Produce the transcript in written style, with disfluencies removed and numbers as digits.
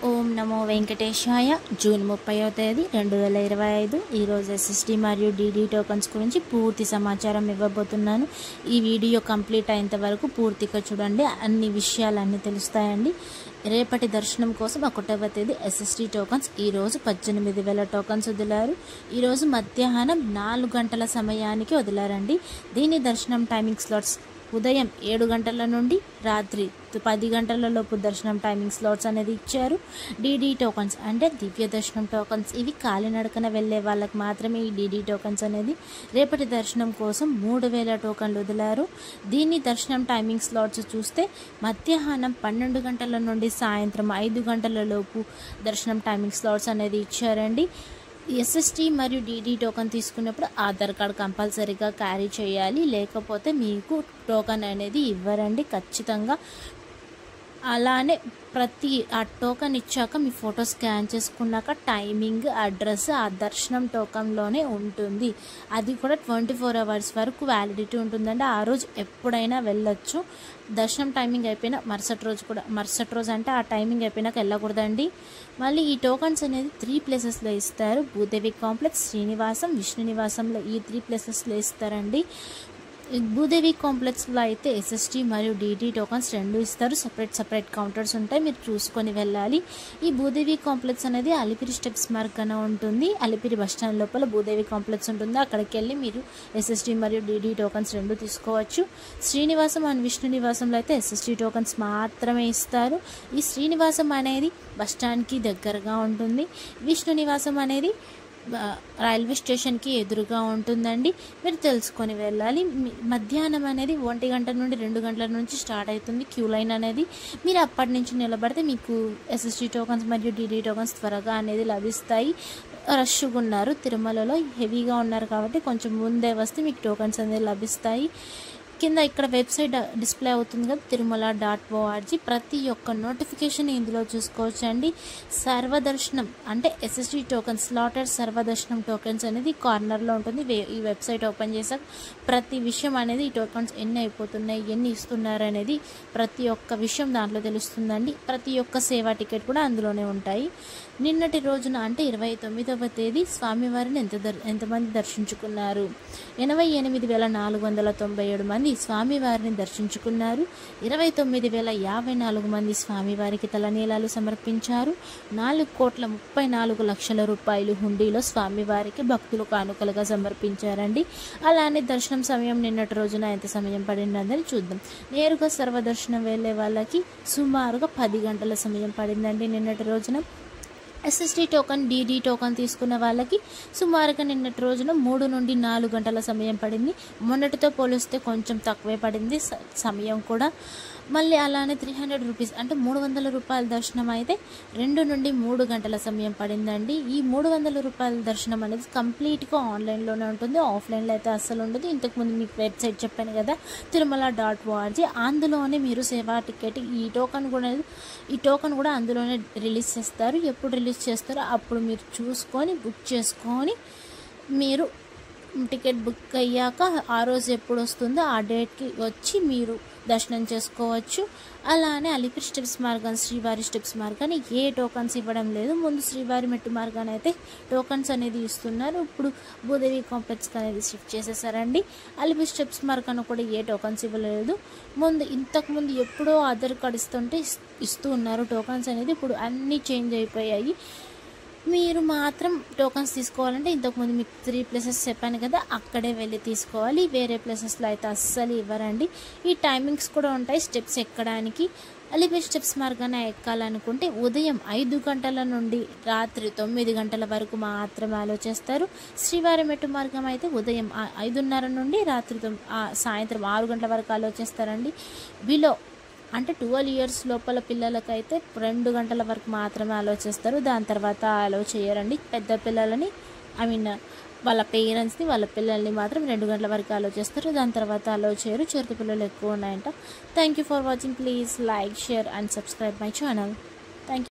ఓం నమో వెంకటేశాయ. June 30వ తేదీ 2025. ఈరోజు SSD మరియు డిడి టోకన్స్ గురించి పూర్తి సమాచారం ఇవ్వబోతున్నాను. ఈ వీడియో కంప్లీట్ అయ్యేంత వరకు పూర్తిగా చూడండి, అన్ని విషయాలన్నీ తెలుస్తాయండి. రేపటి దర్శనం కోసం 1వ తేదీ ఎస్ఎస్డి టోకన్స్ ఈరోజు 18,000 టోకన్స్ వదిలారు. ఈరోజు మధ్యాహ్నం 4 గంటల సమయానికి వదిలారండి. దీని దర్శనం టైమింగ్ స్లాట్స్ ఉదయం 7 గంటల నుండి రాత్రి 10 గంటల లోపు దర్శనం టైమింగ్ స్లాట్స్ అనేది ఇచ్చారు. డిడి టోకన్స్ అంటే దివ్య దర్శనం టోకన్స్, ఇవి కాలినడకన వెళ్ళే వాళ్ళకి మాత్రమే ఈ డిడి టోకన్స్ అనేది. రేపటి దర్శనం కోసం 3,000 టోకన్లు వదిలారు. దీని దర్శనం టైమింగ్ స్లాట్స్ చూస్తే మధ్యాహ్నం 12 గంటల నుండి సాయంత్రం 5 గంటల లోపు దర్శనం టైమింగ్ స్లాట్స్ అనేది ఇచ్చారండి. ఎస్ఎస్టీ మరియు డిడి టోకన్ తీసుకున్నప్పుడు ఆధార్ కార్డ్ కంపల్సరీగా క్యారీ చేయాలి, లేకపోతే మీకు టోకన్ అనేది ఇవ్వరండి ఖచ్చితంగా. అలానే ఆ టోకన్ ఇచ్చాక మీ ఫోటో స్కాన్ చేసుకున్నాక టైమింగ్, అడ్రస్ ఆ దర్శనం టోకన్లోనే ఉంటుంది. అది కూడా 24 అవర్స్ వరకు వ్యాలిడిటీ ఉంటుందండి. ఆ రోజు ఎప్పుడైనా వెళ్ళొచ్చు. దర్శనం టైమింగ్ అయిపోయినా మరుసటి రోజు అంటే ఆ టైమింగ్ అయిపోయినాక వెళ్ళకూడదండి. మళ్ళీ ఈ టోకన్స్ అనేది 3 ప్లేసెస్లో ఇస్తారు. భూదేవి కాంప్లెక్స్, శ్రీనివాసం, విష్ణు నివాసంలో ఈ 3 ప్లేసెస్లో ఇస్తారండి. భూదేవి కాంప్లెక్స్లో అయితే ఎస్ఎస్టీ మరియు డిడి టోకన్స్ 2 ఇస్తారు. సపరేట్ కౌంటర్స్ ఉంటాయి, మీరు చూసుకొని వెళ్ళాలి. ఈ భూదేవి కాంప్లెక్స్ అనేది అలిపిరి స్టెప్స్ మార్గాన ఉంటుంది. అలిపిరి బస్టాండ్ లోపల భూదేవి కాంప్లెక్స్ ఉంటుంది. అక్కడికి వెళ్ళి మీరు ఎస్ఎస్టీ మరియు డిడి టోకన్స్ 2 తీసుకోవచ్చు. శ్రీనివాసం అండ్ విష్ణు నివాసంలో అయితే ఎస్ఎస్టీ టోకన్స్ మాత్రమే ఇస్తారు. ఈ శ్రీనివాసం అనేది బస్టాండ్కి దగ్గరగా ఉంటుంది. విష్ణు నివాసం అనేది రైల్వే స్టేషన్కి ఎదురుగా ఉంటుందండి. మీరు తెలుసుకొని వెళ్ళాలి. మధ్యాహ్నం అనేది 1 గంట నుండి 2 గంటల నుంచి స్టార్ట్ అవుతుంది క్యూ లైన్ అనేది. మీరు అప్పటి నుంచి నిలబడితే మీకు ఎస్ఎస్టీ టోకన్స్ మరియు డిడి టోకన్స్ త్వరగా అనేది లభిస్తాయి. రష్గా ఉన్నారు, తిరుమలలో హెవీగా ఉన్నారు కాబట్టి కొంచెం ముందే వస్తే మీకు టోకన్స్ అనేది లభిస్తాయి. కింద ఇక్కడ వెబ్సైట్ డిస్ప్లే అవుతుంది కదా, తిరుమల.org. ప్రతి ఒక్క నోటిఫికేషన్ ఇందులో చూసుకోవచ్చు అండి. సర్వదర్శనం అంటే ఎస్ఎస్డి టోకన్స్, స్లాటెడ్ సర్వదర్శనం టోకెన్స్ అనేది కార్నర్లో ఉంటుంది. ఈ వెబ్సైట్ ఓపెన్ చేసాక ప్రతి విషయం అనేది ఈ టోకన్స్ ఎన్ని అయిపోతున్నాయి, ఎన్ని ఇస్తున్నారు అనేది ప్రతి ఒక్క విషయం దాంట్లో తెలుస్తుందండి. ప్రతి ఒక్క సేవా టికెట్ కూడా అందులోనే ఉంటాయి. నిన్నటి రోజున అంటే 29వ తేదీ స్వామివారిని ఎంతమంది దర్శించుకున్నారు? 88,497 మంది స్వామివారిని దర్శించుకున్నారు. 29,054 మంది స్వామివారికి తలనీలాలు సమర్పించారు. 4,34,00,000 రూపాయలు హుండీలో స్వామివారికి భక్తులు కానుకలుగా సమర్పించారండి. అలానే దర్శనం సమయం నిన్నటి రోజున ఎంత సమయం పడిందని చూద్దాం. నేరుగా సర్వదర్శనం వెళ్ళే వాళ్ళకి సుమారుగా 10 గంటల సమయం పడిందండి నిన్నటి రోజున. ఎస్ఎస్డి టోకన్, డిడి టోకన్ తీసుకున్న వాళ్ళకి సుమారుగా నిన్నటి రోజున 3 నుండి 4 గంటల సమయం పడింది. మొన్నటితో పోలిస్తే కొంచెం తక్కువే పడింది సమయం కూడా. మళ్ళీ అలానే 300 రూపీస్ అంటే 300 రూపాయల దర్శనం అయితే 2 నుండి 3 గంటల సమయం పడిందండి. ఈ 300 రూపాయల దర్శనం అనేది కంప్లీట్గా ఆన్లైన్లోనే ఉంటుంది, ఆఫ్లైన్లో అయితే అస్సలు ఉండదు. ఇంతకుముందు మీకు వెబ్సైట్ చెప్పాను కదా, తిరుమల.org. అందులోనే మీరు సేవా టికెట్ ఈ టోకన్ కూడా అందులోనే రిలీజ్ చేస్తారు. ఎప్పుడు రిలీజ్ చేస్తారో అప్పుడు మీరు చూసుకొని బుక్ చేసుకొని మీరు టికెట్ బుక్ అయ్యాక ఆ రోజు ఎప్పుడు వస్తుందో ఆ డేట్కి వచ్చి మీరు దర్శనం చేసుకోవచ్చు. అలానే అలిపిరి స్టెప్స్ మార్గం, శ్రీవారి స్టెప్స్ మార్గాన్ని ఏ టోకన్స్ ఇవ్వడం లేదు. ముందు శ్రీవారి మెట్టు మార్గాన్ని అయితే టోకన్స్ అనేది ఇస్తున్నారు. ఇప్పుడు భూదేవి కాంప్లెక్స్ అనేది షిఫ్ట్ చేసేసారండి. అలిపిరి స్టెప్స్ మార్గాన్ని కూడా ఏ టోకన్స్ ఇవ్వలేదు. ఇంతకుముందు ఎప్పుడో ఆధార్ కార్డ్ ఇస్తూ ఉన్నారు టోకన్స్ అనేది. ఇప్పుడు అన్నీ చేంజ్ అయిపోయాయి. మీరు మాత్రం టోకన్స్ తీసుకోవాలంటే ఇంతకుముందు మీకు 3 ప్లేసెస్ చెప్పాను కదా, అక్కడే వెళ్ళి తీసుకోవాలి. వేరే ప్లేసెస్లో అయితే అస్సలు ఇవ్వరండి. ఈ టైమింగ్స్ కూడా ఉంటాయి స్టెప్స్ ఎక్కడానికి. అలిపిరి స్టెప్స్ మార్గాన్ని ఎక్కాలనుకుంటే ఉదయం 5 గంటల నుండి రాత్రి 9 గంటల వరకు మాత్రమే అలో చేస్తారు. శ్రీవారి మెట్టు మార్గం అయితే ఉదయం 5:30 నుండి రాత్రి సాయంత్రం 6 గంటల వరకు అలో చేస్తారండి. అంటే 12 ఇయర్స్ లోపల పిల్లలకైతే 2 గంటల వరకు మాత్రమే అలో చేస్తారు. దాని తర్వాత అలో చేయరండి. పెద్ద పిల్లలని వాళ్ళ పేరెంట్స్ని, వాళ్ళ పిల్లల్ని మాత్రం 2 గంటల వరకు అలో చేస్తారు. దాని తర్వాత అలో చేయరు. చిరుత పిల్లలు ఎక్కువ ఉన్నాయంట. Thank you for watching. Please like, share and subscribe my channel.